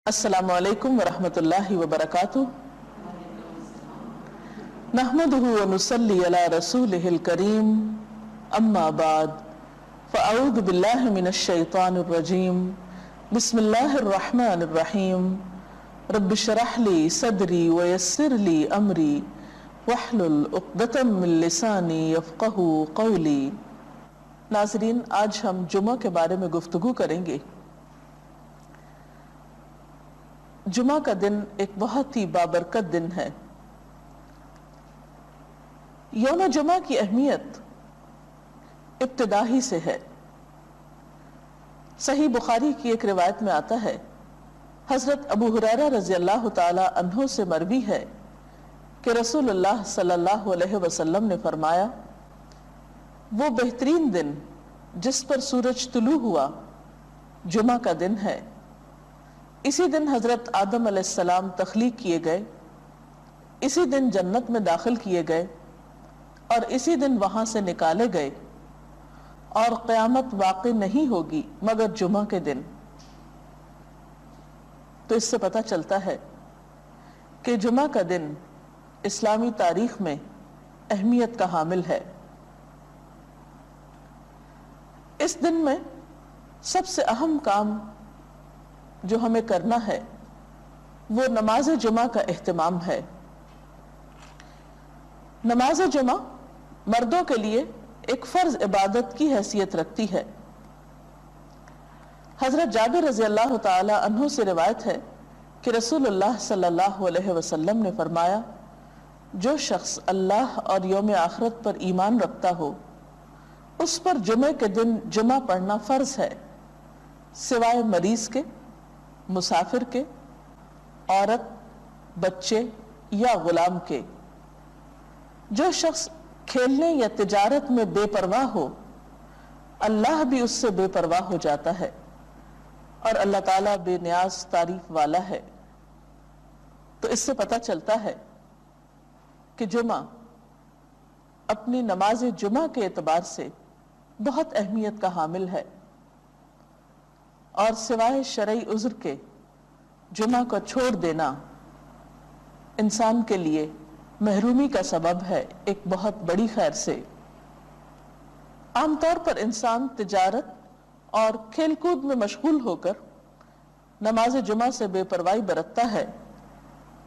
السلام علیکم ورحمۃ اللہ وبرکاتہ نحمده ونصلی علی رسولہ الکریم اما بعد فاعوذ باللہ من الشیطان الرجیم بسم اللہ الرحمن الرحیم رب اشرح لی صدری ویسر لی امری واحلل عقدۃ من لسانی یفقہوا قولی۔ ناظرین، آج ہم جمعہ کے بارے میں گفتگو کریں گے۔ جمعہ کا دن ایک بہت ہی بابرکت دن ہے۔ یوم جمعہ کی اہمیت ابتدا ہی سے ہے۔ صحیح بخاری کی ایک روایت میں آتا ہے، حضرت ابو ہریرہ رضی اللہ تعالی عنہ سے مروی ہے کہ رسول اللہ صلی اللہ علیہ وسلم نے فرمایا، وہ بہترین دن جس پر سورج طلوع ہوا جمعہ کا دن ہے۔ اسی دن حضرت آدم علیہ السلام تخلیق کیے گئے، اسی دن جنت میں داخل کیے گئے اور اسی دن وہاں سے نکالے گئے، اور قیامت واقع نہیں ہوگی مگر جمعہ کے دن۔ تو اس سے پتہ چلتا ہے کہ جمعہ کا دن اسلامی تاریخ میں اہمیت کا حامل ہے۔ اس دن میں سب سے اہم کام جو ہمیں کرنا ہے وہ نماز جمعہ کا اہتمام ہے۔ نماز جمعہ مردوں کے لیے ایک فرض عبادت کی حیثیت رکھتی ہے۔ حضرت جابر رضی اللہ تعالی عنہ سے روایت ہے کہ رسول اللہ صلی اللہ علیہ وسلم نے فرمایا، جو شخص اللہ اور یوم آخرت پر ایمان رکھتا ہو اس پر جمعے کے دن جمعہ پڑھنا فرض ہے، سوائے مریض کے، مسافر کے، عورت، بچے یا غلام کے۔ جو شخص کھیلنے یا تجارت میں بے پرواہ ہو اللہ بھی اس سے بے پرواہ ہو جاتا ہے، اور اللہ تعالیٰ بے نیاز تعریف والا ہے۔ تو اس سے پتہ چلتا ہے کہ جمعہ اپنی نماز جمعہ کے اعتبار سے بہت اہمیت کا حامل ہے، اور سوائے شرعی عذر کے جمعہ کو چھوڑ دینا انسان کے لیے محرومی کا سبب ہے، ایک بہت بڑی خیر سے۔ عام طور پر انسان تجارت اور کھیل کود میں مشغول ہو کر نماز جمعہ سے بے پرواہی برتتا ہے،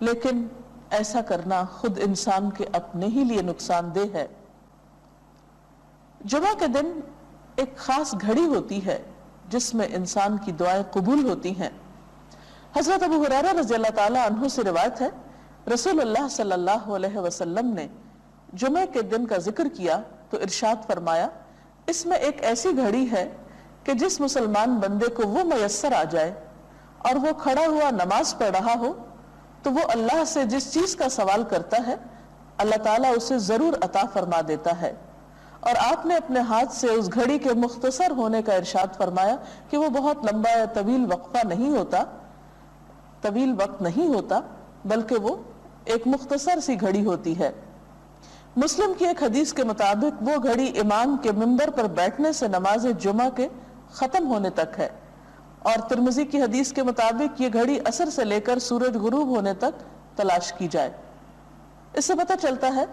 لیکن ایسا کرنا خود انسان کے اپنے ہی لیے نقصان دہ ہے۔ جمعہ کے دن ایک خاص گھڑی ہوتی ہے جس میں انسان کی دعائیں قبول ہوتی ہیں۔ حضرت ابو ہریرہ رضی اللہ تعالی عنہ سے روایت ہے، رسول اللہ صلی اللہ علیہ وسلم نے جمعے کے دن کا ذکر کیا تو ارشاد فرمایا، اس میں ایک ایسی گھڑی ہے کہ جس مسلمان بندے کو وہ میسر آ جائے اور وہ کھڑا ہوا نماز پڑھ رہا ہو تو وہ اللہ سے جس چیز کا سوال کرتا ہے اللہ تعالیٰ اسے ضرور عطا فرما دیتا ہے۔ اور آپ نے اپنے ہاتھ سے اس گھڑی کے مختصر ہونے کا ارشاد فرمایا کہ وہ بہت لمبا یا طویل وقفہ نہیں ہوتا، طویل وقت نہیں ہوتا، بلکہ وہ ایک مختصر سی گھڑی ہوتی ہے۔ مسلم کی ایک حدیث کے مطابق وہ گھڑی امام کے منبر پر بیٹھنے سے نماز جمعہ کے ختم ہونے تک ہے، اور ترمذی کی حدیث کے مطابق یہ گھڑی عصر سے لے کر سورج غروب ہونے تک تلاش کی جائے۔ اس سے پتہ چلتا ہے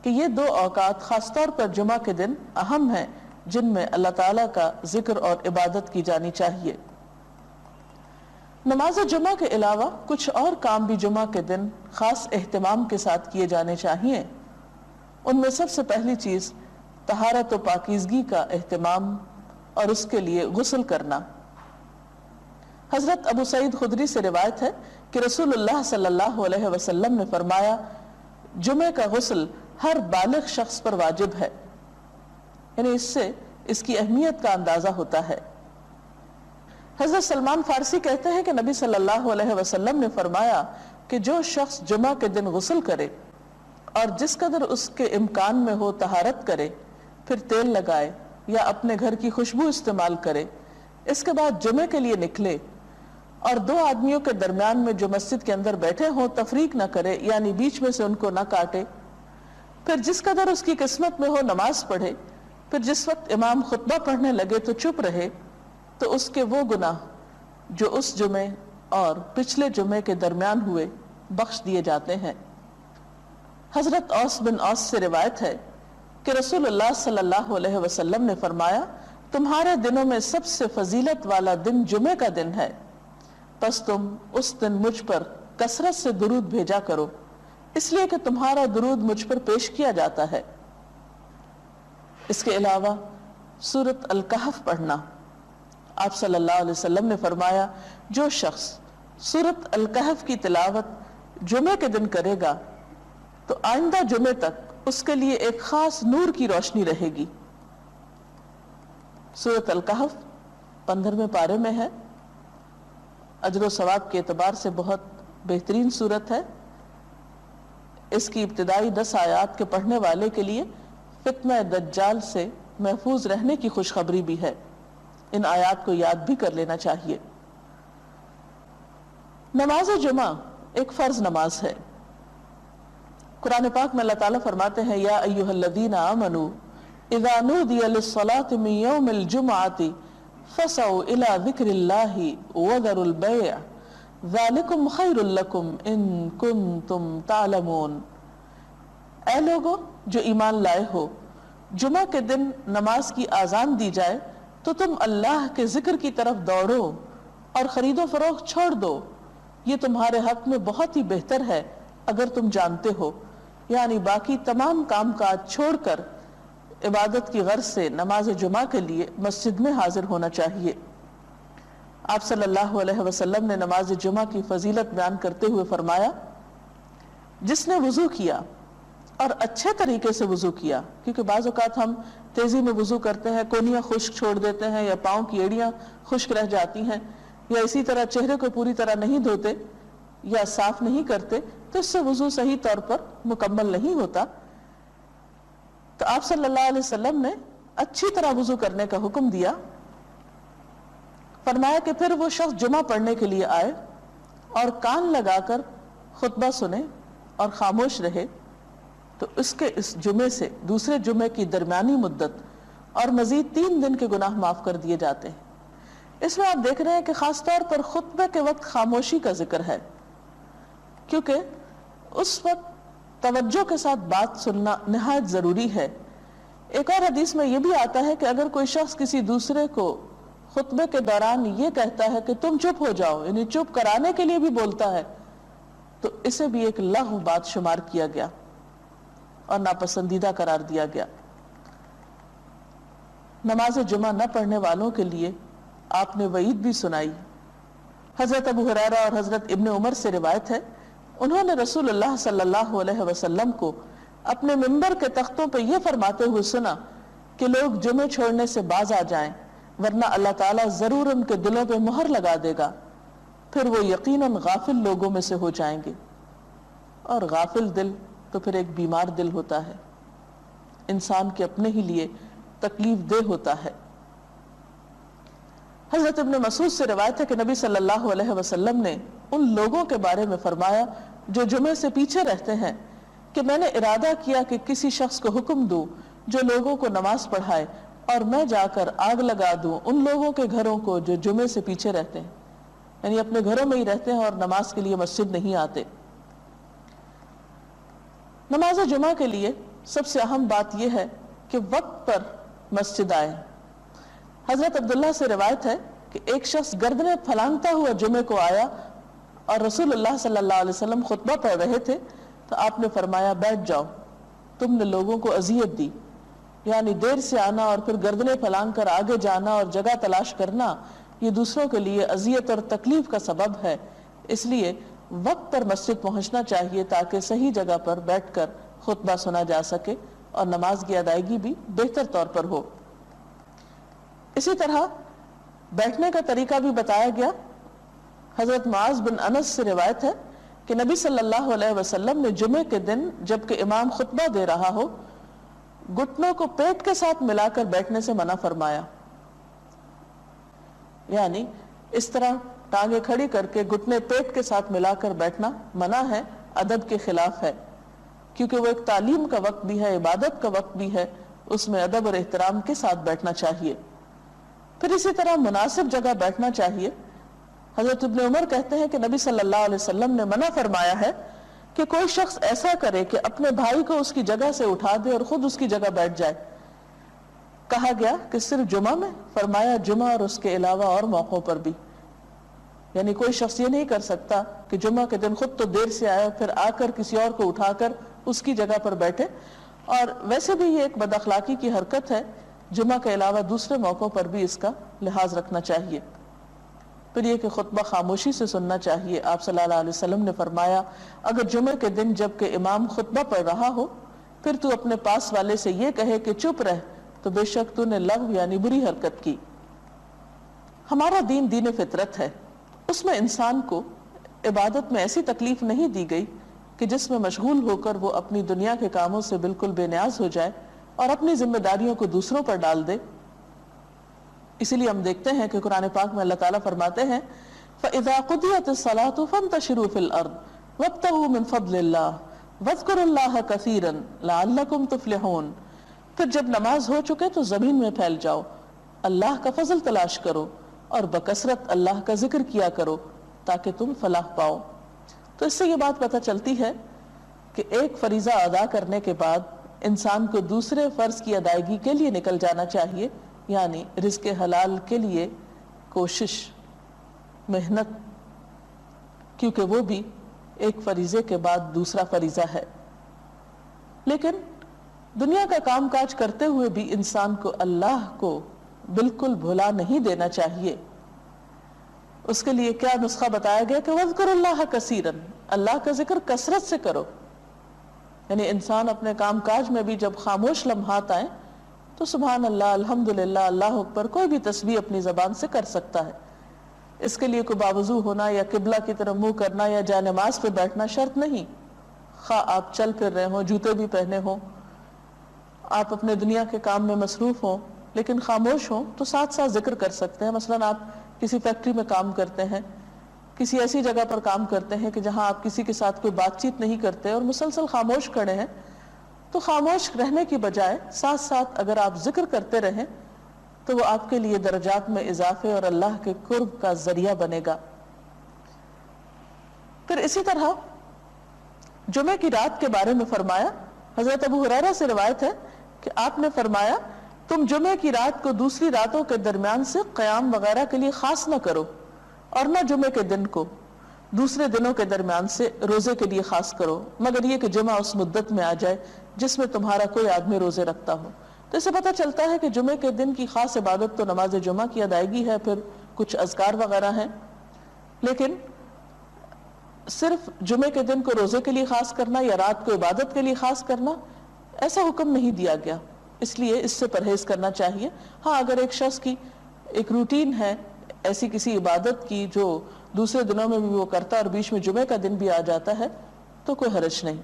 کہ یہ دو اوقات خاص طور پر جمعہ کے دن اہم ہیں جن میں اللہ تعالیٰ کا ذکر اور عبادت کی جانی چاہیے۔ نماز جمعہ کے علاوہ کچھ اور کام بھی جمعہ کے دن خاص اہتمام کے ساتھ کیے جانے چاہیے۔ ان میں سب سے پہلی چیز طہارت و پاکیزگی کا اہتمام اور اس کے لیے غسل کرنا۔ حضرت ابو سعید خدری سے روایت ہے کہ رسول اللہ صلی اللہ علیہ وسلم نے فرمایا، جمعے کا غسل ہر بالغ شخص پر واجب ہے، یعنی اس سے اس کی اہمیت کا اندازہ ہوتا ہے۔ حضرت سلمان فارسی کہتے ہیں کہ نبی صلی اللہ علیہ وسلم نے فرمایا کہ جو شخص جمعہ کے دن غسل کرے اور جس قدر اس کے امکان میں ہو طہارت کرے، پھر تیل لگائے یا اپنے گھر کی خوشبو استعمال کرے، اس کے بعد جمعے کے لیے نکلے اور دو آدمیوں کے درمیان میں جو مسجد کے اندر بیٹھے ہوں تفریق نہ کرے، یعنی بیچ میں سے ان کو نہ کاٹے، پھر جس قدر اس کی قسمت میں ہو نماز پڑھے، پھر جس وقت امام خطبہ پڑھنے لگے تو چپ رہے، تو اس کے وہ گناہ جو اس جمعے اور پچھلے جمعے کے درمیان ہوئے بخش دیے جاتے ہیں۔ حضرت اوس بن اوس سے روایت ہے کہ رسول اللہ صلی اللہ علیہ وسلم نے فرمایا، تمہارے دنوں میں سب سے فضیلت والا دن جمعے کا دن ہے، پس تم اس دن مجھ پر کثرت سے درود بھیجا کرو، اس لیے کہ تمہارا درود مجھ پر پیش کیا جاتا ہے۔ اس کے علاوہ سورۃ الکہف پڑھنا، آپ صلی اللہ علیہ وسلم نے فرمایا، جو شخص سورۃ الکہف کی تلاوت جمعے کے دن کرے گا تو آئندہ جمعے تک اس کے لیے ایک خاص نور کی روشنی رہے گی۔ سورۃ الکہف 15ویں پارے میں ہے، اجر و ثواب کے اعتبار سے بہت بہترین سورت ہے۔ اس کی ابتدائی 10 آیات کے پڑھنے والے کے لیے فتنہ دجال سے محفوظ رہنے کی خوشخبری بھی ہے، ان آیات کو یاد بھی کر لینا چاہیے۔ نماز جمعہ ایک فرض نماز ہے۔ قرآن پاک میں اللہ تعالیٰ فرماتے ہیں، یا ایھا الذین آمنوا اذا نودی للصلاۃ من یوم الجمعۃ فسعوا الی ذکر اللہ وذروا البیع ذالکم خیر لکم ان کنتم تعلمون۔ اے لوگو جو ایمان لائے ہو، جمعہ کے دن نماز کی آذان دی جائے تو تم اللہ کے ذکر کی طرف دوڑو اور خرید و فروخت چھوڑ دو، یہ تمہارے حق میں بہت ہی بہتر ہے اگر تم جانتے ہو۔ یعنی باقی تمام کام کاج چھوڑ کر عبادت کی غرض سے نماز جمعہ کے لیے مسجد میں حاضر ہونا چاہیے۔ آپ صلی اللہ علیہ وسلم نے نماز جمعہ کی فضیلت بیان کرتے ہوئے فرمایا، جس نے وضو کیا اور اچھے طریقے سے وضو کیا، کیونکہ بعض اوقات ہم تیزی میں وضو کرتے ہیں، کونیاں خشک چھوڑ دیتے ہیں یا پاؤں کی ایڑیاں خشک رہ جاتی ہیں، یا اسی طرح چہرے کو پوری طرح نہیں دھوتے یا صاف نہیں کرتے، تو اس سے وضو صحیح طور پر مکمل نہیں ہوتا۔ تو آپ صلی اللہ علیہ وسلم نے اچھی طرح وضو کرنے کا حکم دیا، فرمایا کہ پھر وہ شخص جمعہ پڑھنے کے لیے آئے اور کان لگا کر خطبہ سنے اور خاموش رہے تو اس کے اس جمعے سے دوسرے جمعے کی درمیانی مدت اور مزید 3 دن کے گناہ معاف کر دیے جاتے ہیں۔ اس میں آپ دیکھ رہے ہیں کہ خاص طور پر خطبے کے وقت خاموشی کا ذکر ہے، کیونکہ اس وقت توجہ کے ساتھ بات سننا نہایت ضروری ہے۔ ایک اور حدیث میں یہ بھی آتا ہے کہ اگر کوئی شخص کسی دوسرے کو خطبے کے دوران یہ کہتا ہے کہ تم چپ ہو جاؤ، یعنی چپ کرانے کے لیے بھی بولتا ہے، تو اسے بھی ایک لغو بات شمار کیا گیا اور ناپسندیدہ قرار دیا گیا۔ نماز جمعہ نہ پڑھنے والوں کے لیے آپ نے وعید بھی سنائی۔ حضرت ابو ہریرہ اور حضرت ابن عمر سے روایت ہے، انہوں نے رسول اللہ صلی اللہ علیہ وسلم کو اپنے منبر کے تختوں پہ یہ فرماتے ہوئے سنا کہ لوگ جمعے چھوڑنے سے باز آ جائیں، ورنہ اللہ تعالیٰ ضرور ان کے دلوں پہ مہر لگا دے گا، پھر وہ یقیناً غافل لوگوں میں سے ہو جائیں گے۔ اور غافل دل تو پھر ایک بیمار دل ہوتا ہے، انسان کے اپنے ہی لیے تکلیف دہ ہوتا ہے۔ حضرت ابن مسعود سے روایت ہے کہ نبی صلی اللہ علیہ وسلم نے ان لوگوں کے بارے میں فرمایا جو جمعے سے پیچھے رہتے ہیں کہ میں نے ارادہ کیا کہ کسی شخص کو حکم دوں جو لوگوں کو نماز پڑھائے اور میں جا کر آگ لگا دوں ان لوگوں کے گھروں کو جو جمعے سے پیچھے رہتے ہیں، یعنی اپنے گھروں میں ہی رہتے ہیں اور نماز کے لیے مسجد نہیں آتے۔ نماز جمعہ کے لیے سب سے اہم بات یہ ہے کہ وقت پر مسجد آئے۔ حضرت عبداللہ سے روایت ہے کہ ایک شخص گردنیں پھلانگتا ہوا جمعے کو آیا اور رسول اللہ صلی اللہ علیہ وسلم خطبہ پڑھ رہے تھے تو آپ نے فرمایا، بیٹھ جاؤ، تم نے لوگوں کو اذیت دی۔ یعنی دیر سے آنا اور پھر گردنیں پھلانگ کر آگے جانا اور جگہ تلاش کرنا، یہ دوسروں کے لیے اذیت اور تکلیف کا سبب ہے، اس لیے وقت پر مسجد پہنچنا چاہیے تاکہ صحیح جگہ پر بیٹھ کر خطبہ سنا جا سکے اور نماز کی ادائیگی بھی بہتر طور پر ہو۔ اسی طرح بیٹھنے کا طریقہ بھی بتایا گیا۔ حضرت معاذ بن انس سے روایت ہے کہ نبی صلی اللہ علیہ وسلم نے جمعے کے دن جبکہ امام خطبہ دے رہا ہو گھٹنوں کو پیٹ کے ساتھ ملا کر بیٹھنے سے منع فرمایا، یعنی اس طرح ٹانگیں کھڑی کر کے گھٹنے پیٹ کے ساتھ ملا کر بیٹھنا منع ہے، ادب کے خلاف ہے، کیونکہ وہ ایک تعلیم کا وقت بھی ہے، عبادت کا وقت بھی ہے، اس میں ادب اور احترام کے ساتھ بیٹھنا چاہیے۔ پھر اسی طرح مناسب جگہ بیٹھنا چاہیے، حضرت ابن عمر کہتے ہیں کہ نبی صلی اللہ علیہ وسلم نے منع فرمایا ہے کہ کوئی شخص ایسا کرے کہ اپنے بھائی کو اس کی جگہ سے اٹھا دے اور خود اس کی جگہ بیٹھ جائے. کہا گیا کہ صرف جمعہ میں؟ فرمایا جمعہ اور اس کے علاوہ اور موقعوں پر بھی. یعنی کوئی شخص یہ نہیں کر سکتا کہ جمعہ کے دن خود تو دیر سے آیا پھر آ کر کسی اور کو اٹھا کر اس کی جگہ پر بیٹھے. اور ویسے بھی یہ ایک بد اخلاقی کی حرکت ہے. جمعہ کے علاوہ دوسرے موقعوں پر بھی اس کا لحاظ رکھنا چاہیے. پھر یہ کہ خطبہ خاموشی سے سننا چاہیے. آپ صلی اللہ علیہ وسلم نے فرمایا اگر جمعے کے دن جب کہ امام خطبہ پڑھ رہا ہو پھر تو اپنے پاس والے سے یہ کہے کہ چپ رہ تو بے شک تو نے لغو یعنی بری حرکت کی. ہمارا دین دین فطرت ہے. اس میں انسان کو عبادت میں ایسی تکلیف نہیں دی گئی کہ جس میں مشغول ہو کر وہ اپنی دنیا کے کاموں سے بالکل بے نیاز ہو جائے اور اپنی ذمہ داریوں کو دوسروں پر ڈال دے. اسی لیے ہم دیکھتے ہیں کہ قرآن پاک میں اللہ تعالیٰ فرماتے ہیں فَإِذَا قُضِيَتِ الصَّلَاةُ فَانْتَشِرُوا فِي الْأَرْضِ وَابْتَغُوا مِنْ فَضْلِ اللَّهِ وَاذْكُرُوا اللَّهَ كَثِيرًا لَعَلَّكُمْ تُفْلِحُونَ. پھر جب نماز ہو چکے تو زمین میں پھیل جاؤ, اللہ کا فضل تلاش کرو اور بکثرت اللہ کا ذکر کیا کرو تاکہ تم فلاح پاؤ. تو اس سے یہ بات پتہ چلتی ہے کہ ایک فریضہ ادا کرنے کے بعد انسان کو دوسرے فرض کی ادائیگی کے لیے نکل جانا چاہیے, یعنی رزق حلال کے لیے کوشش, محنت, کیونکہ وہ بھی ایک فریضے کے بعد دوسرا فریضہ ہے. لیکن دنیا کا کام کاج کرتے ہوئے بھی انسان کو اللہ کو بالکل بھلا نہیں دینا چاہیے. اس کے لیے کیا نسخہ بتایا گیا کہ وَاذْكُرُوا اللَّهَ كَثِيرًا, اللہ کا ذکر کثرت سے کرو. یعنی انسان اپنے کام کاج میں بھی جب خاموش لمحات آئیں تو سبحان اللہ, الحمدللہ, اللہ اکبر کوئی بھی تسبیح اپنی زبان سے کر سکتا ہے. اس کے لیے کوئی باوضو ہونا یا قبلہ کی طرف منہ کرنا یا جائے نماز پہ بیٹھنا شرط نہیں. خواہ آپ چل پھر رہے ہوں, جوتے بھی پہنے ہوں, آپ اپنے دنیا کے کام میں مصروف ہوں لیکن خاموش ہوں تو ساتھ ساتھ ذکر کر سکتے ہیں. مثلا آپ کسی فیکٹری میں کام کرتے ہیں, کسی ایسی جگہ پر کام کرتے ہیں کہ جہاں آپ کسی کے ساتھ کوئی بات چیت نہیں کرتے اور مسلسل خاموش کھڑے ہیں, تو خاموش رہنے کی بجائے ساتھ ساتھ اگر آپ ذکر کرتے رہیں تو وہ آپ کے لیے درجات میں اضافے اور اللہ کے قرب کا ذریعہ بنے گا. پھر اسی طرح جمعے کی رات کے بارے میں فرمایا, حضرت ابو ہریرہ سے روایت ہے کہ آپ نے فرمایا تم جمعے کی رات کو دوسری راتوں کے درمیان سے قیام وغیرہ کے لیے خاص نہ کرو اور نہ جمعے کے دن کو دوسرے دنوں کے درمیان سے روزے کے لیے خاص کرو, مگر یہ کہ جمعہ اس مدت میں آ جائے جس میں تمہارا کوئی آدمی روزے رکھتا ہو. تو اس سے پتہ چلتا ہے کہ جمعے کے دن کی خاص عبادت تو نماز جمعہ کی ادائیگی ہے, پھر کچھ اذکار وغیرہ ہیں, لیکن صرف جمعے کے دن کو روزے کے لیے خاص کرنا یا رات کو عبادت کے لیے خاص کرنا ایسا حکم نہیں دیا گیا. اس لیے اس سے پرہیز کرنا چاہیے. ہاں اگر ایک شخص کی ایک روٹین ہے ایسی کسی عبادت کی جو دوسرے دنوں میں بھی وہ کرتا اور بیچ میں جمعے کا دن بھی آ جاتا ہے تو کوئی حرج نہیں.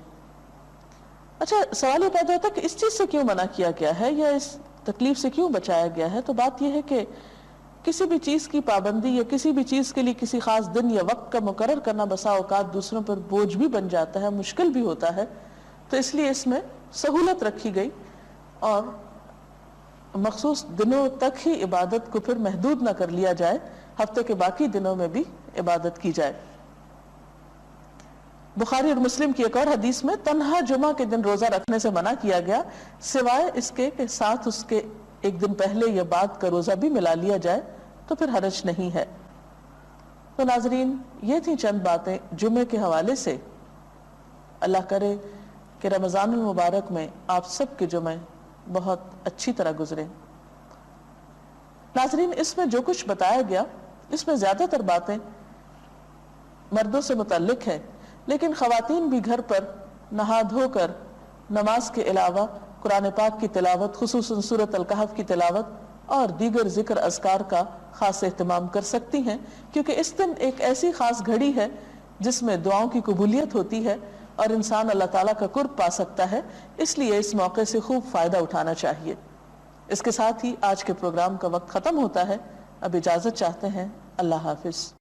اچھا, سوال یہ پیدا ہوتا ہے کہ اس چیز سے کیوں منع کیا گیا ہے یا اس تکلیف سے کیوں بچایا گیا ہے. تو بات یہ ہے کہ کسی بھی چیز کی پابندی یا کسی بھی چیز کے لیے کسی خاص دن یا وقت کا مقرر کرنا بسا اوقات دوسروں پر بوجھ بھی بن جاتا ہے, مشکل بھی ہوتا ہے. تو اس لیے اس میں سہولت رکھی گئی اور مخصوص دنوں تک ہی عبادت کو پھر محدود نہ کر لیا جائے, ہفتے کے باقی دنوں میں بھی عبادت کی جائے. بخاری اور مسلم کی ایک اور حدیث میں تنہا جمعہ کے دن روزہ رکھنے سے منع کیا گیا سوائے اس کے کہ ساتھ اس کے ایک دن پہلے یا بعد کا روزہ بھی ملا لیا جائے تو پھر حرج نہیں ہے. تو ناظرین, یہ تھی چند باتیں جمعے کے حوالے سے. اللہ کرے کہ رمضان المبارک میں آپ سب کے جمعے بہت اچھی طرح گزریں. ناظرین, اس میں جو کچھ بتایا گیا اس میں زیادہ تر باتیں مردوں سے متعلق ہیں, لیکن خواتین بھی گھر پر نہا دھو کر نماز کے علاوہ قرآن پاک کی تلاوت, خصوصاً سورۃ الکہف کی تلاوت اور دیگر ذکر اذکار کا خاص اہتمام کر سکتی ہیں, کیونکہ اس دن ایک ایسی خاص گھڑی ہے جس میں دعاؤں کی قبولیت ہوتی ہے اور انسان اللہ تعالیٰ کا قرب پا سکتا ہے. اس لیے اس موقع سے خوب فائدہ اٹھانا چاہیے. اس کے ساتھ ہی آج کے پروگرام کا وقت ختم ہوتا ہے. اب اجازت چاہتے ہیں. اللہ حافظ.